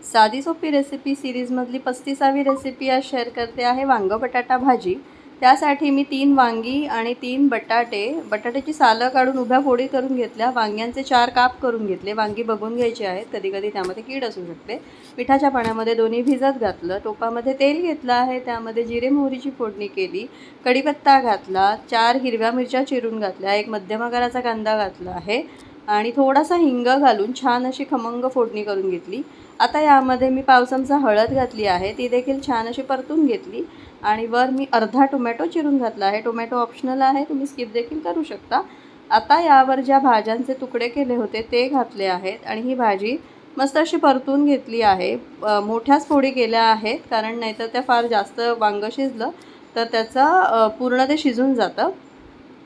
साधी सोपी recipe सिरीजमधली 35वी recipe आज शेअर करते आहे वांगं बटाटा भाजी। त्यासाठी मी 3 वांगी आणि 3 बटाट्याची सालं काढून उभ्या फोडी करून घेतल्या। वांग्यांचे 4 काप करून घेतले। वांगी बघून घ्यायची आहेत, कधी कधी त्यामध्ये कीड असू शकते। मिठाच्या पाण्यामध्ये दोन्ही भिजत घातलं। टोपामध्ये तेल घेतलं आहे, त्यामध्ये जिरे मोहरीची फोडणी केली। कढीपत्ता घातला, 4 हिरव्या मिरच्या चिरून घातल्या, एक मध्यम आकाराचा कांदा घातला आहे आणि थोडासा हिंग घालून छान अशी खमंग फोडणी करून घेतली। आता यामध्ये मी पाव चमचा हळद घातली आहे, ती देखील छान अशी परतून घेतली आणि वर मी अर्धा टोमॅटो चिरून घातला आहे। टोमॅटो ऑप्शनल आहे, तुम्ही स्किप देखील करू शकता। आता यावर ज्या भाज्यांचे तुकडे केले होते ते घातले आहेत आणि ही भाजी मस्त अशी परतून घेतली आहे। मोठ्याच फोडी केल्या आहेत, कारण नाहीतर त्या फार जास्त वांगं शिजलं तर त्याचं पूर्ण ते शिजून जातं।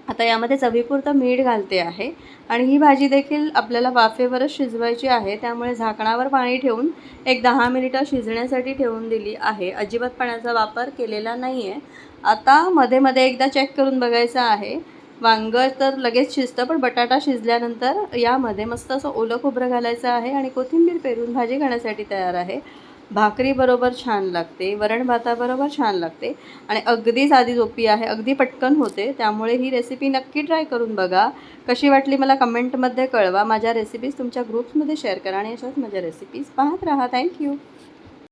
आता यामध्ये चवीपुरतं मीठ घालते आहे आणि ही भाजी देखील आपल्याला वाफेवरच शिजवायची आहे, त्यामुळे झाकणावर पाणी ठेवून एक 10 मिनिटं शिजण्यासाठी ठेवून दिली आहे। अजिबात पाण्याचा वापर केलेला नाही आहे। आता मध्ये मध्ये एकदा चेक करून बघायचं आहे। वांगं तर लगेच शिजतं, पण बटाटा शिजल्यानंतर यामध्ये मस्त असं ओलं खोबरं घालायचं आहे आणि कोथिंबीर पेरून भाजी खाण्यासाठी तयार आहे। भाकरीबरोबर छान लागते, वरण भाताबरोबर छान लागते आणि अगदी साधी सोपी आहे, अगदी पटकन होते। त्यामुळे ही रेसिपी नक्की ट्राय करून बघा। कशी वाटली मला कमेंटमध्ये कळवा। माझ्या रेसिपीज तुमच्या ग्रुप्समध्ये शेअर करा आणि अशाच माझ्या रेसिपीज पाहत राहा। थँक्यू।